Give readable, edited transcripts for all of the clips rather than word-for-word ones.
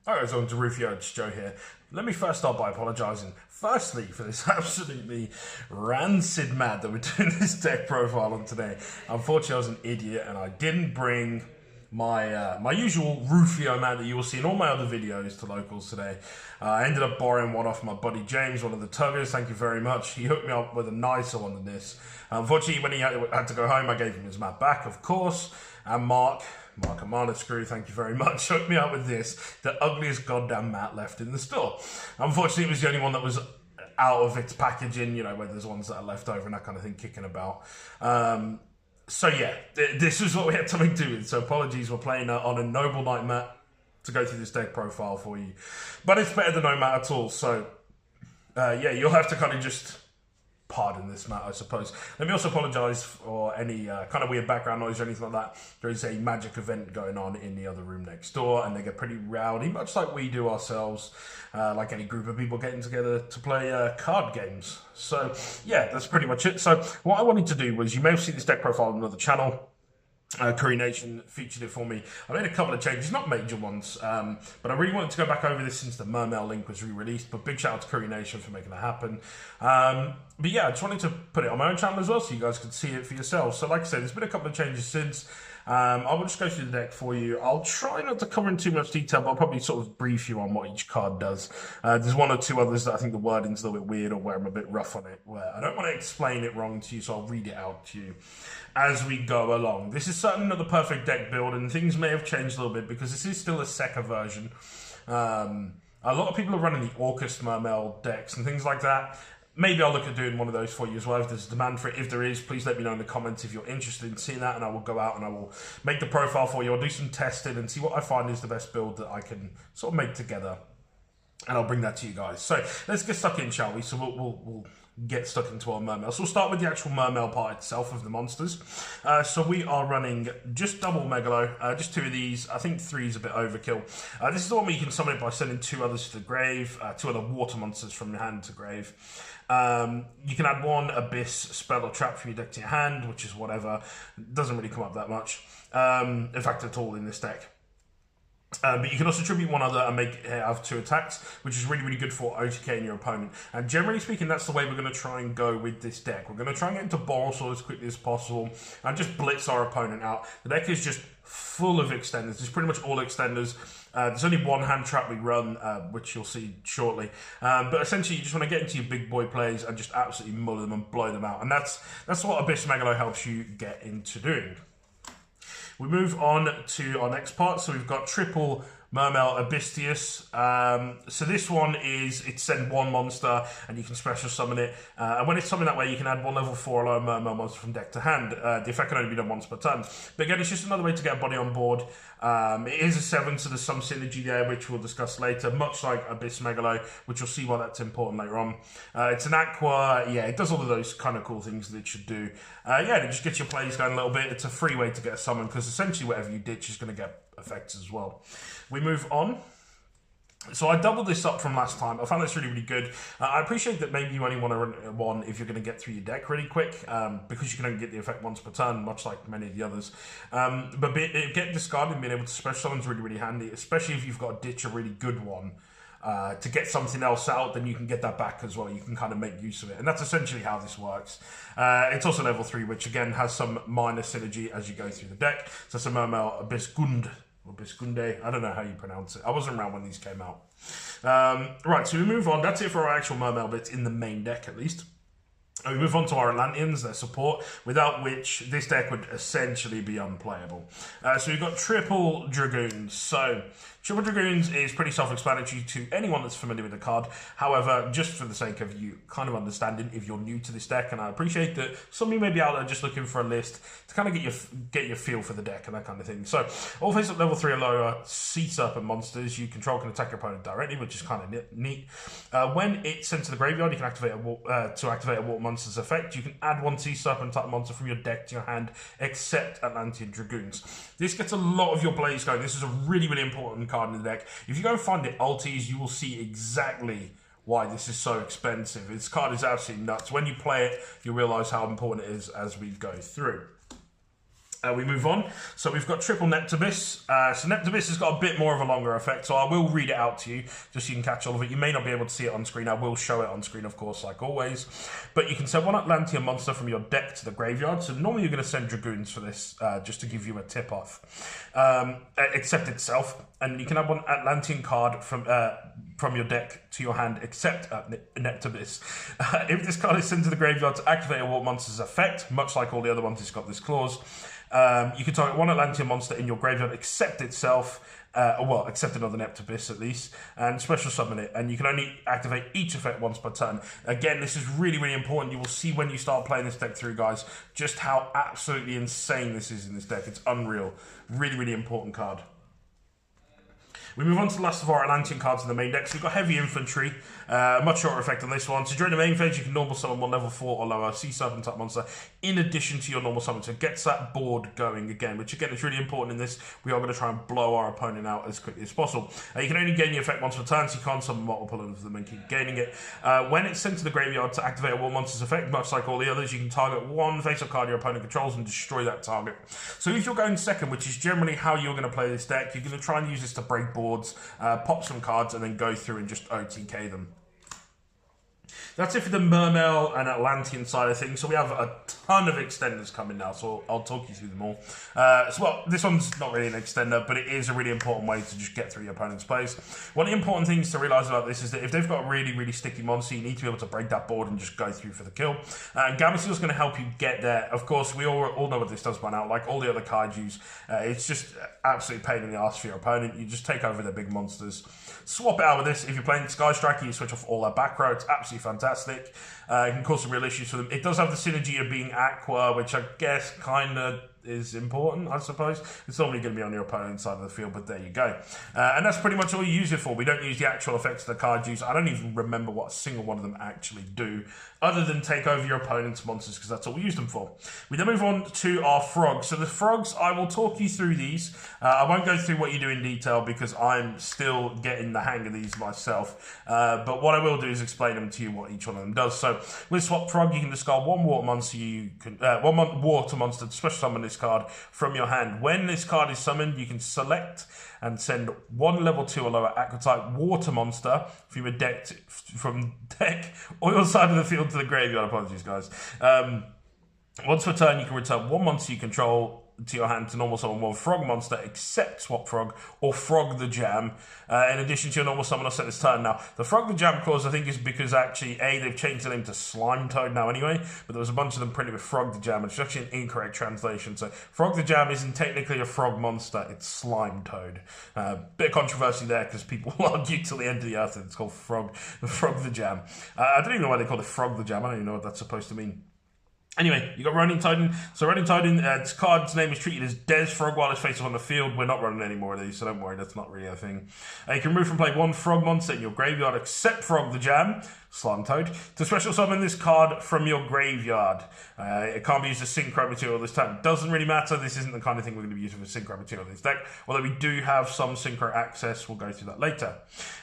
Hi guys, welcome to Rufio, it's Joe here. Let me first start by apologising, firstly, for this absolutely rancid mad that we're doing this deck profile on today. Unfortunately, I was an idiot and I didn't bring my my usual Rufio mat that you will see in all my other videos to locals today. I ended up borrowing one off my buddy James, one of the tuggers. Thank you very much. He hooked me up with a nicer one than this. Unfortunately, when he had to go home, I gave him his mat back, of course. And Mark and Manascrew, thank you very much, hooked me up with this, the ugliest goddamn mat left in the store. Unfortunately, it was the only one that was out of its packaging, you know, where there's ones that are left over and that kind of thing kicking about. So yeah, this is what we had to make do with. So apologies, we're playing on a Noble Knight mat to go through this deck profile for you. But it's better than no mat at all, so yeah, you'll have to kind of just pardon this mat, I suppose. Let me also apologise for any kind of weird background noise or anything like that. There is a magic event going on in the other room next door, and they get pretty rowdy, much like we do ourselves, like any group of people getting together to play card games. So, yeah, that's pretty much it. So, what I wanted to do was, you may have seen this deck profile on another channel. Curry Nation featured it for me. I made a couple of changes, not major ones, but I really wanted to go back over this since the Mermail link was re-released. But big shout out to Curry Nation for making that happen. But yeah, I just wanted to put it on my own channel as well so you guys could see it for yourselves. So like I said, there's been a couple of changes since. I will just go through the deck for you. I'll try not to cover in too much detail, but I'll probably sort of brief you on what each card does. There's one or two others that I think the wording's a little bit weird or where I'm a bit rough on it, where I don't want to explain it wrong to you, so I'll read it out to you as we go along. This is certainly not the perfect deck build, and things may have changed a little bit because this is still a Sekka version. A lot of people are running the Orcust Mermail decks and things like that. Maybe I'll look at doing one of those for you as well if there's a demand for it. If there is, please let me know in the comments if you're interested in seeing that, and I will go out and I will make the profile for you. I'll do some testing and see what I find is the best build that I can sort of make together, and I'll bring that to you guys. So let's get stuck in, shall we? So we'll get stuck into our Mermail. So we'll start with the actual Mermail part itself of the monsters. So we are running just double Megalo, just two of these. I think three is a bit overkill. This is the one where you can summon it by sending two others to the grave, two other water monsters from your hand to grave. You can add one Abyss spell or trap from your deck to your hand, which is whatever. It doesn't really come up that much, in fact at all in this deck. But you can also tribute one other and make it have two attacks, which is really, really good for OTKing your opponent. And generally speaking, that's the way we're going to try and go with this deck. We're going to try and get into Borrelsword as quickly as possible and just blitz our opponent out. The deck is just full of extenders. It's pretty much all extenders. There's only one hand trap we run, which you'll see shortly. But essentially, you just want to get into your big boy plays and just absolutely muller them and blow them out. And that's what Abyssmegalo helps you get into doing. We move on to our next part. So we've got triple Mermail Abyssteus. So this one is, it's send one monster and you can special summon it. And when it's summoned that way, you can add one level 4 alone Mermail monster from deck to hand. The effect can only be done once per turn. But again, it's just another way to get a body on board. It is a 7, so there's some synergy there, which we'll discuss later, much like Abyssmegalo, which you'll see why that's important later on. It's an aqua, yeah, it does all of those kind of cool things that it should do. Yeah, it just gets your plays going a little bit. It's a free way to get a summon, because essentially whatever you ditch is going to get effects as well. We move on. So I doubled this up from last time. I found this really, really good. I appreciate that maybe you only want to run one if you're going to get through your deck really quick, because you can only get the effect once per turn, much like many of the others. But get discarded and being able to special summon is really, really handy, especially if you've got to ditch a really good one. To get something else out, then you can get that back as well. You can kind of make use of it. And that's essentially how this works. It's also level 3, which again has some minor synergy as you go through the deck. So it's a Mermail Abyssgunde. Or Abysgunde, I don't know how you pronounce it. I wasn't around when these came out. Right, so we move on. That's it for our actual Mermail bits in the main deck, at least. And we move on to our Atlanteans, their support, without which this deck would essentially be unplayable. So we've got triple Dragoons. So triple Dragoons is pretty self-explanatory to anyone that's familiar with the card. However, just for the sake of you kind of understanding if you're new to this deck, and I appreciate that some of you may be out there just looking for a list to kind of get your feel for the deck and that kind of thing. So all face up level 3 or lower sea serpent monsters you control can attack your opponent directly, which is kind of neat. When it's sent to the graveyard, you can activate a water monster's effect. You can add one sea serpent type monster from your deck to your hand, except Atlantean Dragoons. This gets a lot of your plays going. This is a really, really important card in the deck. If you go and find it ulties, you will see exactly why this is so expensive. This card is absolutely nuts. When you play it, you'll realise how important it is as we go through. We move on. So we've got triple Neptabyss. So Neptabyss has got a bit more of a longer effect, so I will read it out to you, just so you can catch all of it. You may not be able to see it on screen. I will show it on screen, of course, like always. But you can send one Atlantean monster from your deck to the graveyard. So normally you're going to send Dragoons for this, just to give you a tip-off. Except itself. And you can have one Atlantean card from your deck to your hand, except Neptabyss. If this card is sent to the graveyard to activate a water monster's effect, much like all the other ones, it's got this clause. You can target one Atlantean monster in your graveyard, except itself, well, except another Neptabyss at least, and special summon it. And you can only activate each effect once per turn. Again, this is really, really important. You will see when you start playing this deck through, guys, just how absolutely insane this is in this deck. It's unreal. Really, really important card. We move on to the last of our Atlantean cards in the main deck. So we've got Heavy Infantry, much shorter effect on this one. So during the main phase, you can normal summon one level 4 or lower Sea Serpent type monster in addition to your normal summon. So it gets that board going again, which again is really important in this. We are going to try and blow our opponent out as quickly as possible. You can only gain the effect once per turn, so you can't summon multiple of them and keep gaining it. When it's sent to the graveyard to activate a war monster's effect, much like all the others, you can target one face-up card your opponent controls and destroy that target. So if you're going second, which is generally how you're going to play this deck, you're going to try and use this to break boards, pop some cards, and then go through and just OTK them. That's it for the Mermail and Atlantean side of things. So we have a ton of extenders coming now, so I'll talk you through them all. Well, this one's not really an extender, but it is a really important way to just get through your opponent's plays. One of the important things to realise about this is that if they've got a really, really sticky monster, you need to be able to break that board and just go through for the kill. And Gameciel is going to help you get there. Of course, we all know what this does by now. Like all the other Kaijus, it's just absolute pain in the ass for your opponent. You just take over the big monsters. Swap it out with this. If you're playing Sky Striker, you switch off all that back row. It's absolutely fantastic. It can cause some real issues for them. It does have the synergy of being Aqua, which I guess kind of is important, I suppose. It's normally going to be on your opponent's side of the field, but there you go. And that's pretty much all you use it for. We don't use the actual effects of the Kaijus. I don't even remember what a single one of them actually do, other than take over your opponent's monsters, because that's all we use them for. We then move on to our frogs. So the frogs, I will talk you through these. I won't go through what you do in detail, because I'm still getting the hang of these myself. But what I will do is explain them to you, what each one of them does. So with Swap Frog, you can discard one water monster one water monster to special summon this card from your hand. When this card is summoned, you can select and send one level 2 or lower aqua type water monster from your deck or your side of the field to the graveyard. Apologies, guys. Once per turn, you can return one monster you control to your hand to normal summon one frog monster, except Swap Frog or Frog the Jam, in addition to your normal summon or set this turn. Now, the Frog the Jam clause, I think, is because actually, they've changed the name to Slime Toad now anyway, but there was a bunch of them printed with Frog the Jam, which is actually an incorrect translation. So, Frog the Jam isn't technically a frog monster, it's Slime Toad. Bit of controversy there, because people will argue till the end of the earth that it's called Frog the Jam. I don't even know why they call it Frog the Jam, I don't even know what that's supposed to mean. Anyway, you got Ronintoadin. So Ronintoadin, its card's name is treated as Des Frog while its face is on the field. We're not running any more of these, so don't worry, that's not really a thing. You can remove from play one frog monster in your graveyard, except Frog the Jam, Slime Toad, to special summon this card from your graveyard. It can't be used as synchro material this time. Doesn't really matter. This isn't the kind of thing we're going to be using for synchro material in this deck, although we do have some synchro access. We'll go through that later.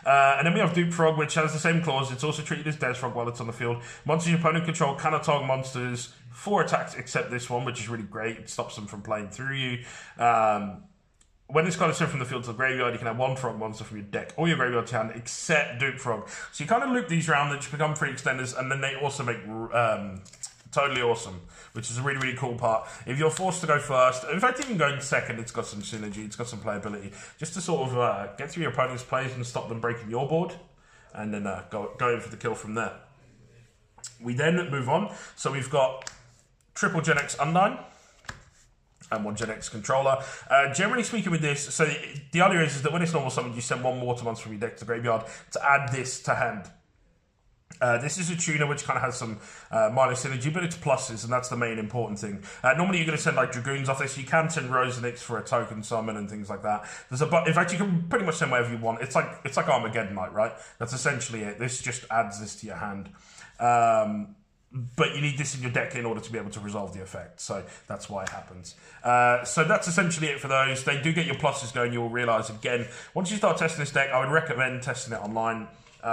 And then we have Dupe Frog, which has the same clause. It's also treated as Des Frog while it's on the field. Monsters your opponent control cannot target monsters 4 attacks except this one, which is really great. It stops them from playing through you. When this card is sent from the field to the graveyard, you can have one frog monster from your deck or your graveyard to hand, except Dupe Frog. So you kind of loop these around, they just become free extenders, and then they also make Totally Awesome, which is a really, really cool part. If you're forced to go first, in fact, even going second, it's got some synergy, it's got some playability, just to sort of get through your opponent's plays and stop them breaking your board, and then go in for the kill from there. We then move on, so we've got triple Genex Undine and one Genex Controller. Generally speaking with this, so the idea is that when it's normal summoned, you send one water monster from your deck to the graveyard to add this to hand. This is a tuner which kind of has some minor synergy, but it's pluses, and that's the main important thing. Normally you're going to send like Dragoons off this. You can send Rosenix for a token summon and things like that. In fact, you can pretty much send whatever you want. It's like Armageddon Knight, right? That's essentially it. This just adds this to your hand. But you need this in your deck in order to be able to resolve the effect. So that's why it happens. So that's essentially it for those. They do get your pluses going. You'll realise, again, once you start testing this deck, I would recommend testing it online.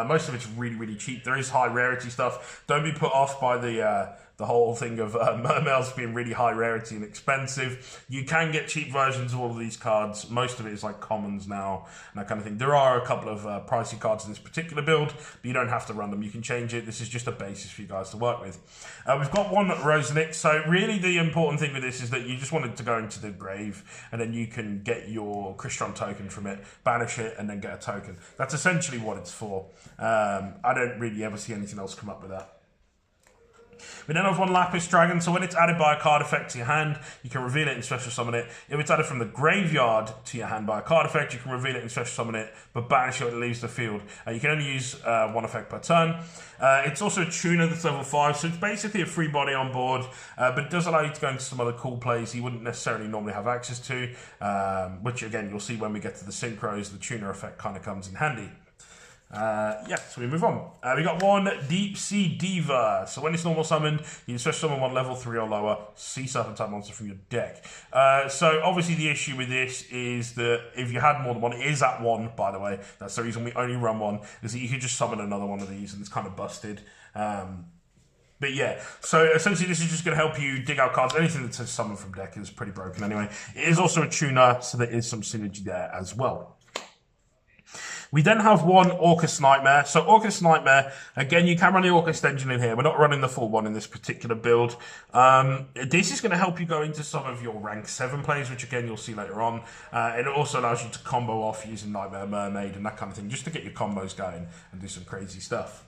Most of it's really, really cheap. There is high rarity stuff. Don't be put off by the the whole thing of Mermails being really high rarity and expensive. You can get cheap versions of all of these cards. Most of it is like commons now and that kind of thing. There are a couple of pricey cards in this particular build, but you don't have to run them. You can change it. This is just a basis for you guys to work with. We've got one Rosenix. So really the important thing with this is that you just wanted to go into the grave and then you can get your Crystron token from it, banish it, and then get a token. That's essentially what it's for. I don't really ever see anything else come up with that. We then have one Lappis Dragon, so when it's added by a card effect to your hand, you can reveal it and special summon it. If it's added from the graveyard to your hand by a card effect, you can reveal it and special summon it, but banish it when it leaves the field. You can only use one effect per turn. It's also a tuner that's level 5, so it's basically a free body on board, but it does allow you to go into some other cool plays you wouldn't necessarily normally have access to, which again, you'll see when we get to the synchros, the tuner effect kind of comes in handy. Yeah, so we move on. We got one Deep Sea Diva. So when it's normal summoned, you can special summon one level 3 or lower sea serpent type monster from your deck. So obviously the issue with this is that if you had more than one, it is at 1, by the way. That's the reason we only run one, is that you could just summon another one of these and it's kind of busted. But yeah, so essentially this is just going to help you dig out cards. Anything that says summon from deck is pretty broken anyway. It is also a tuner, so there is some synergy there as well. We then have one Orcust Knightmare. So Orcust Knightmare, again, you can run the Orcust engine in here. We're not running the full one in this particular build. This is going to help you go into some of your rank 7 plays, which again, you'll see later on. And it also allows you to combo off using Nightmare Mermaid and that kind of thing, just to get your combos going and do some crazy stuff.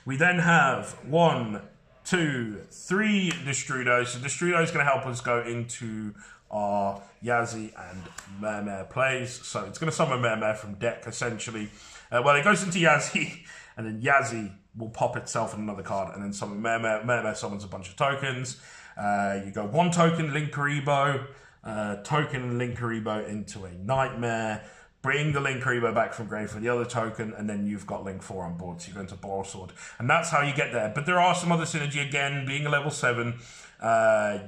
We then have 1, 2, 3 Destrudo. So Destrudo is going to help us go into our Yazzie and Mare Mare plays. So it's going to summon Mare Mare from deck, essentially. Well, it goes into Yazzie, and then Yazzie will pop itself in another card, and then summon Mare Mare. Mare Mare summons a bunch of tokens. You go 1 token, Linkaribo, token Linkaribo into a Nightmare, bring the Linkaribo back from grave for the other token, and then you've got Link 4 on board, so you go into Borrelsword. And that's how you get there. But there are some other synergy, again, being a level 7,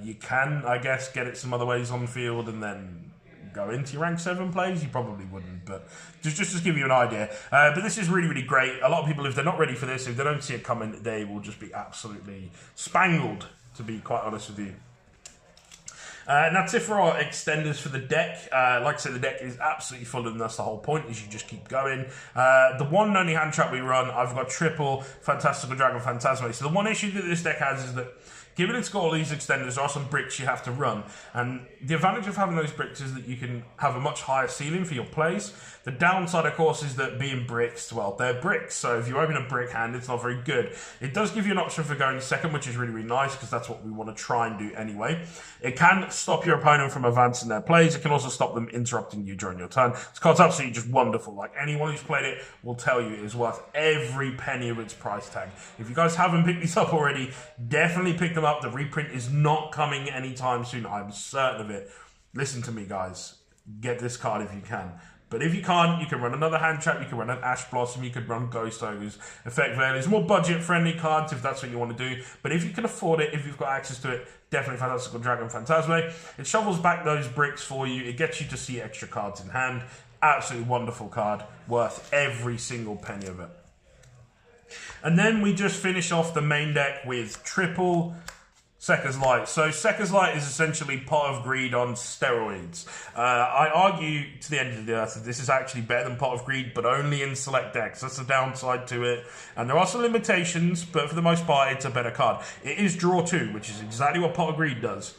you can, I guess, get it some other ways on the field and then go into your rank 7 plays. You probably wouldn't, but just to give you an idea. But this is really, really great. A lot of people, if they're not ready for this, if they don't see it coming, they will just be absolutely spangled, to be quite honest with you. And that's it for our extenders for the deck. Like I said, the deck is absolutely full, and that's the whole point, is you just keep going. The one and only hand trap we run, I've got triple Fantastical Dragon Phantazmay. So the one issue that this deck has is that, given it's got all these extenders, there are some bricks you have to run. And the advantage of having those bricks is that you can have a much higher ceiling for your plays. The downside, of course, is that being bricks, well, they're bricks. So if you open a brick hand, it's not very good. It does give you an option for going second, which is really, really nice, because that's what we want to try and do anyway. It can stop your opponent from advancing their plays. It can also stop them interrupting you during your turn. This card's absolutely just wonderful. Like, anyone who's played it will tell you it is worth every penny of its price tag. If you guys haven't picked these up already, definitely pick them up. The reprint is not coming anytime soon. I'm certain of it. Listen to me, guys. Get this card if you can. But if you can't, you can run another hand trap, you can run an Ash Blossom, you could run Ghost Ogres, Effect Veil. It's more budget-friendly cards if that's what you want to do. But if you can afford it, if you've got access to it, definitely Fantastical Dragon Phantazmay. It shovels back those bricks for you. It gets you to see extra cards in hand. Absolutely wonderful card. Worth every single penny of it. And then we just finish off the main deck with triple Sekka's Light. So Sekka's Light is essentially Pot of Greed on steroids. I argue to the end of the earth that this is actually better than Pot of Greed, but only in select decks. That's the downside to it. And there are some limitations, but for the most part, it's a better card. It is draw 2, which is exactly what Pot of Greed does.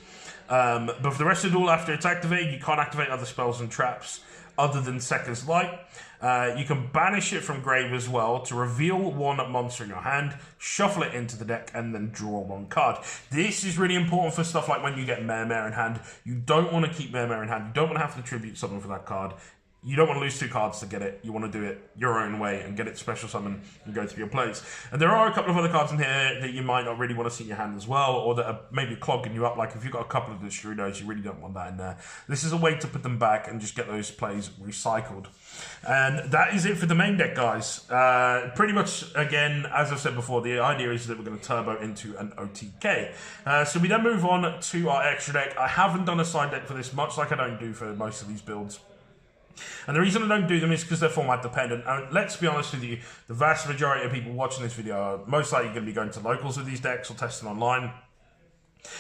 But for the rest of the duel, after it's activated, you can't activate other spells and traps other than Sekka's Light. You can banish it from grave as well to reveal one monster in your hand, shuffle it into the deck, and then draw 1 card. This is really important for stuff like when you get Mare Mare in hand. You don't want to keep Mare Mare in hand. You don't want to have to tribute something for that card. You don't want to lose 2 cards to get it. You want to do it your own way and get it special summon and go through your plays. And there are a couple of other cards in here that you might not really want to see in your hand as well, or that are maybe clogging you up. Like if you've got a couple of Destrudos, you really don't want that in there. This is a way to put them back and just get those plays recycled. And that is it for the main deck, guys. Pretty much, again, as I've said before, the idea is that we're going to turbo into an OTK. So we then move on to our extra deck. I haven't done a side deck for this, much like I don't do for most of these builds. And the reason I don't do them is because they're format dependent. And let's be honest with you, the vast majority of people watching this video are most likely going to be going to locals with these decks or testing online.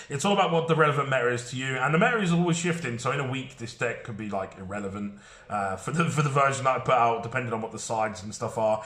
It's all about what the relevant meta is to you, and the meta is always shifting. So in a week, this deck could be like irrelevant for the version that I put out, depending on what the sides and stuff are.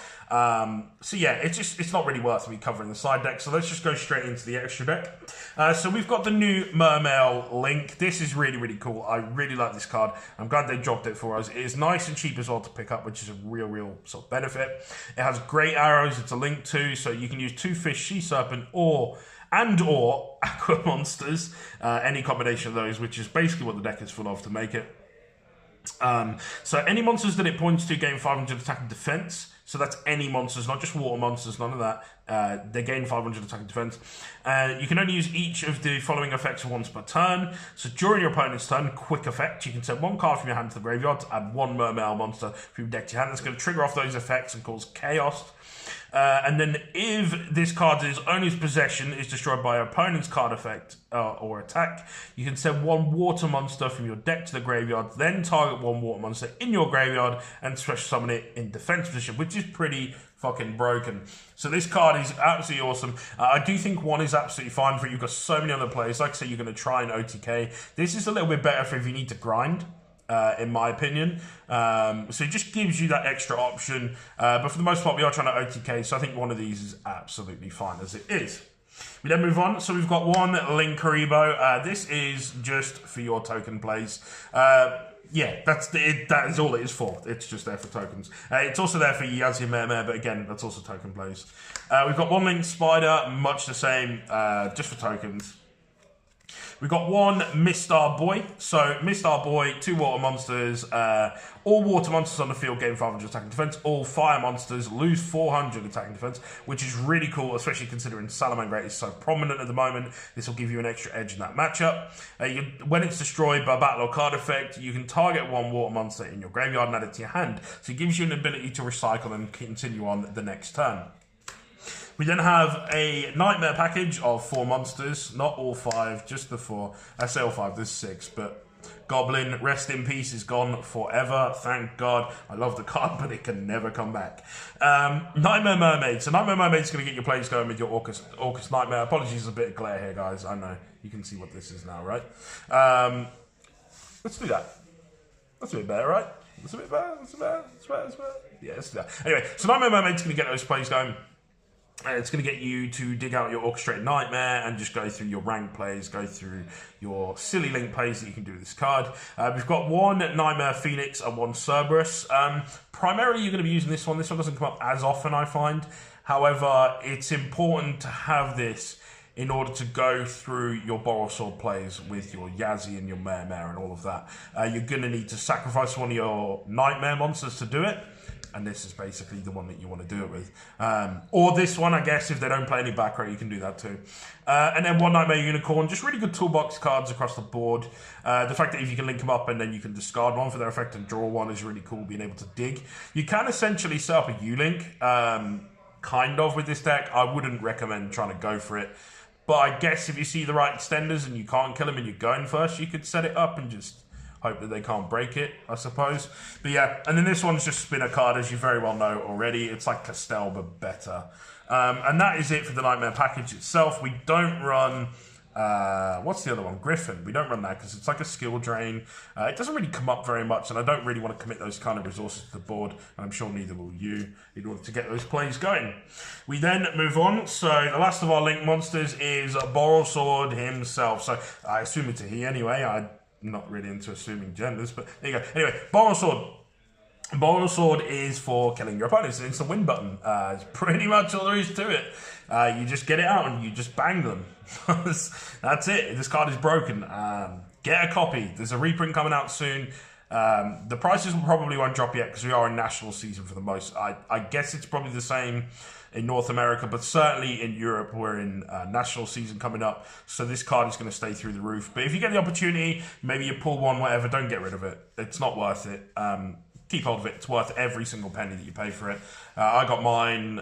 So yeah, it's not really worth me covering the side deck. So let's just go straight into the extra deck. So we've got the new Mermail Link. This is really cool. I really like this card. I'm glad they dropped it for us. It is nice and cheap as well to pick up, which is a real sort of benefit. It has great arrows. It's a link too, so you can use 2 fish, sea serpent, or aqua monsters, any combination of those, which is basically what the deck is full of to make it. So any monsters that it points to gain 500 attack and defense. So that's any monsters, not just water monsters, none of that. They gain 500 attack and defense. You can only use each of the following effects once per turn. So during your opponent's turn, quick effect, you can send 1 card from your hand to the graveyard to add 1 Mermail monster from your deck to your hand. That's going to trigger off those effects and cause chaos. And then if this card's owner's possession is destroyed by your opponent's card effect or attack, you can send 1 water monster from your deck to the graveyard, then target 1 water monster in your graveyard and special summon it in defense position, which is pretty fucking broken. So this card is absolutely awesome. I do think 1 is absolutely fine for it. You've got so many other players. Like I say, you're going to try and OTK. This is a little bit better for if you need to grind. In my opinion. So it just gives you that extra option. But for the most part, we are trying to OTK, so I think 1 of these is absolutely fine as it is. We then move on. So we've got 1 Linkaribo. This is just for your token plays. Yeah, that is all it is for. It's just there for tokens. It's also there for Yazzie and Mare Mare, but again, that's also token plays. We've got 1 Link Spider, much the same, just for tokens. We've got 1 Mistar Boy. So, Mistar Boy, 2 water monsters. All water monsters on the field gain 500 attack and defense. All fire monsters lose 400 attack and defense, which is really cool, especially considering Salamangreat is so prominent at the moment. This will give you an extra edge in that matchup. When it's destroyed by battle or card effect, you can target 1 water monster in your graveyard and add it to your hand. So, it gives you an ability to recycle and continue on the next turn. We then have a Nightmare package of 4 monsters, not all 5, just the 4. I say all 5, there's 6, but Goblin, rest in peace, is gone forever, thank God. I love the card, but it can never come back. Nightmare Mermaid. So Nightmare Mermaid's going to get your plays going with your Orcust Knightmare. Apologies, a bit of glare here, guys. I know, you can see what this is now, right? Let's do that. That's a bit better, right? That's a bit better, that's better. Yeah, let's do that. Anyway, so Nightmare Mermaid's going to get those plays going. It's going to get you to dig out your Orchestrated Nightmare and just go through your rank plays, go through your silly link plays that you can do with this card. We've got 1 Nightmare Phoenix and 1 Cerberus. Primarily, you're going to be using this one. This one doesn't come up as often, I find. However, it's important to have this in order to go through your Borrelsword plays with your Yazzie and your Mare Mare and all of that. You're going to need to sacrifice 1 of your Nightmare monsters to do it. And this is basically the one that you want to do it with. Or this one, I guess, if they don't play any back row, you can do that too. And then 1 Nightmare Unicorn, just really good toolbox cards across the board. The fact that if you can link them up and then you can discard 1 for their effect and draw 1 is really cool, being able to dig. You can essentially set up a U-Link, kind of, with this deck. I wouldn't recommend trying to go for it. But I guess if you see the right extenders and you can't kill them and you're going first, you could set it up and just hope that they can't break it, I suppose. But yeah, and then this one's just spinner card, as you very well know already. It's like Castell, but better. And that is it for the Nightmare package itself. We don't run... what's the other one? Griffin. We don't run that because it's like a skill drain. It doesn't really come up very much, and I don't really want to commit those kind of resources to the board, and I'm sure neither will you, in order to get those plays going. We then move on. So the last of our Link monsters is Borrelsword himself. So I assume it's a he anyway. I'm not really into assuming genders, but there you go. Anyway, Borrelsword. Borrelsword is for killing your opponents. It's a win button. It's pretty much all there is to it. You just get it out and you just bang them. That's it. This card is broken. Get a copy. There's a reprint coming out soon. The prices probably won't drop yet because we are in national season for the most. I guess it's probably the same in North America, but certainly in Europe, we're in national season coming up, so this card is going to stay through the roof. But if you get the opportunity, maybe you pull 1, whatever, don't get rid of it. It's not worth it. Keep hold of it. It's worth every single penny that you pay for it. I got mine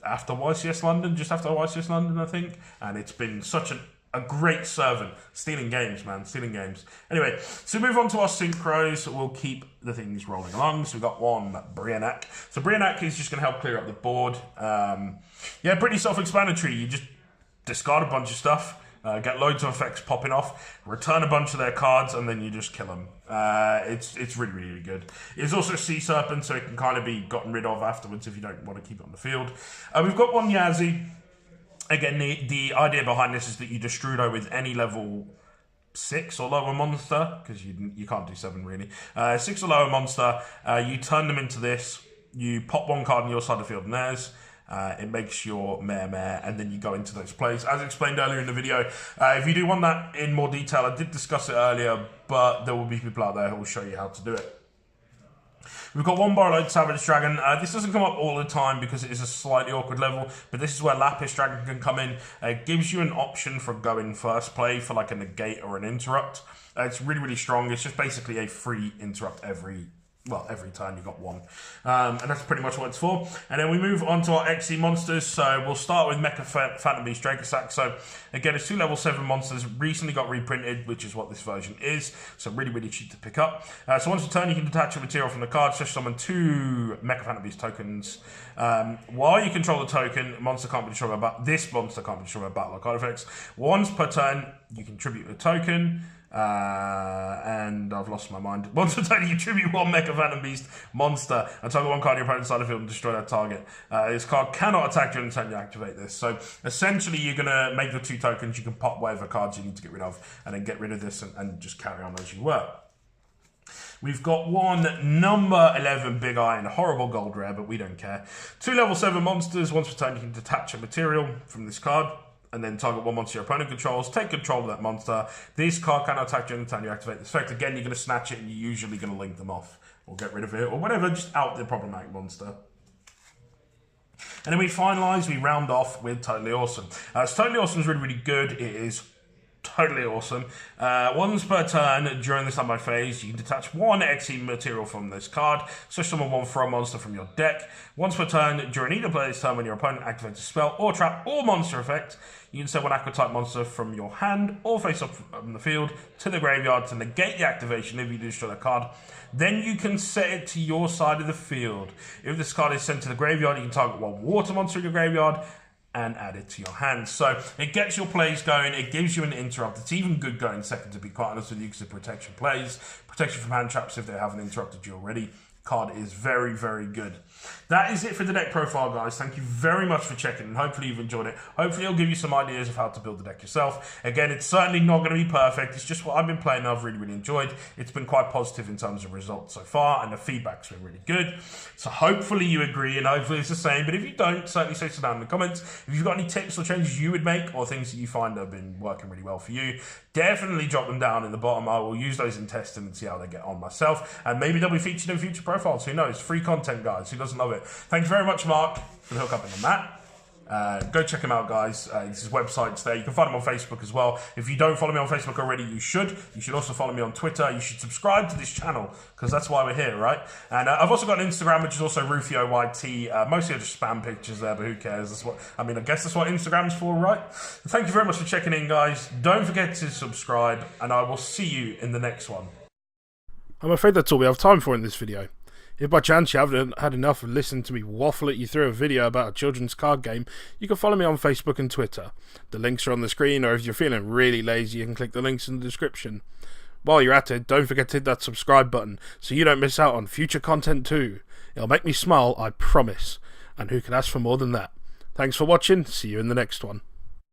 after YCS London, just after YCS London, I think, and it's been such an a great servant. Stealing games, man. Stealing games. Anyway, so move on to our synchros. We'll keep the things rolling along. So we've got one Brionac. So Brionac is just going to help clear up the board. Yeah, pretty self-explanatory. You just discard a bunch of stuff. Get loads of effects popping off, return a bunch of their cards, and then you just kill them. It's really, really good. It's also a Sea Serpent, so it can kind of be gotten rid of afterwards if you don't want to keep it on the field. We've got one Yazzie. Again, the idea behind this is that you Destrudo with any level 6 or lower monster, because you can't do 7 really. 6 or lower monster, you turn them into this, you pop one card on your side of the field and theirs. It makes your Mare Mare, and then you go into those plays. As explained earlier in the video, if you do want that in more detail, I did discuss it earlier, but there will be people out there who will show you how to do it. We've got one Borrelsword Dragon. This doesn't come up all the time because it is a slightly awkward level, but this is where Lappis Dragon can come in. It gives you an option for going first play for like a negate or an interrupt. It's really, really strong. It's just basically a free interrupt every turn you got one. And that's pretty much what it's for. And then we move on to our XC monsters. So we'll start with Fantastical Dracosack. So again, it's 2 level 7 monsters, recently got reprinted, which is what this version is. So really, really cheap to pick up. So once a turn, you can detach a material from the card, so summon 2 Fantastical tookens. While you control the token, monster can't be destroyed by this monster can't be destroyed by battle or card effects. Once per turn, you can tribute a token. And I've lost my mind. Once a turn, you tribute one Fantastical monster and target one card on your opponent's side of the field and destroy that target. This card cannot attack during the turn you activate this. So essentially, you're going to make the 2 tokens. You can pop whatever cards you need to get rid of, and then get rid of this and just carry on as you were. We've got one number 11 Big Iron, horrible gold rare, but we don't care. 2 level 7 monsters. Once per turn, you can detach a material from this card, and then target one monster your opponent controls. Take control of that monster. This card cannot attack during the time you activate this effect. Again, you're going to snatch it, and you're usually going to link them off, or get rid of it, or whatever, just out the problematic monster. And then we finalise, we round off with Totally Awesome. So Totally Awesome is really, really good. It is totally awesome. Once per turn during the standby phase, you can detach 1 XE material from this card, so summon 1 throw monster from your deck. Once per turn during either player's turn, when your opponent activates a spell or trap or monster effect, you can send 1 aqua type monster from your hand or face up from the field to the graveyard to negate the activation if you destroy the card. Then you can set it to your side of the field. If this card is sent to the graveyard, you can target 1 water monster in your graveyard and add it to your hand. So it gets your plays going, it gives you an interrupt. It's even good going second, to be quite honest with you, because it protects your plays, protects you from hand traps if they haven't interrupted you already. Card is very, very good. That is it for the deck profile, guys. Thank you very much for checking, and hopefully you've enjoyed it. Hopefully it'll give you some ideas of how to build the deck yourself. Again, it's certainly not going to be perfect. It's just what I've been playing and I've really, really enjoyed. It's been quite positive in terms of results so far, and the feedback's been really good. So hopefully you agree, and hopefully it's the same. But if you don't, certainly say so down in the comments. If you've got any tips or changes you would make, or things that you find have been working really well for you, definitely drop them down in the bottom. I will use those in testing and see how they get on myself. And maybe they'll be featured in future profiles. Who knows? Free content, guys. Who doesn't love it? Thank you very much, Mark, for the hookup on that. Go check him out, guys. His website's there. You can find him on Facebook as well. If you don't follow me on Facebook already, you should. You should also follow me on Twitter. You should subscribe to this channel, because that's why we're here, right? And I've also got an Instagram, which is also RufioYT. Mostly just spam pictures there, but who cares? That's what I guess that's what Instagram's for, right? Thank you very much for checking in, guys. Don't forget to subscribe, and I will see you in the next one. I'm afraid that's all we have time for in this video. If by chance you haven't had enough of listening to me waffle at you through a video about a children's card game, you can follow me on Facebook and Twitter. The links are on the screen, or if you're feeling really lazy, you can click the links in the description. While you're at it, don't forget to hit that subscribe button so you don't miss out on future content too. It'll make me smile, I promise. And who can ask for more than that? Thanks for watching, see you in the next one.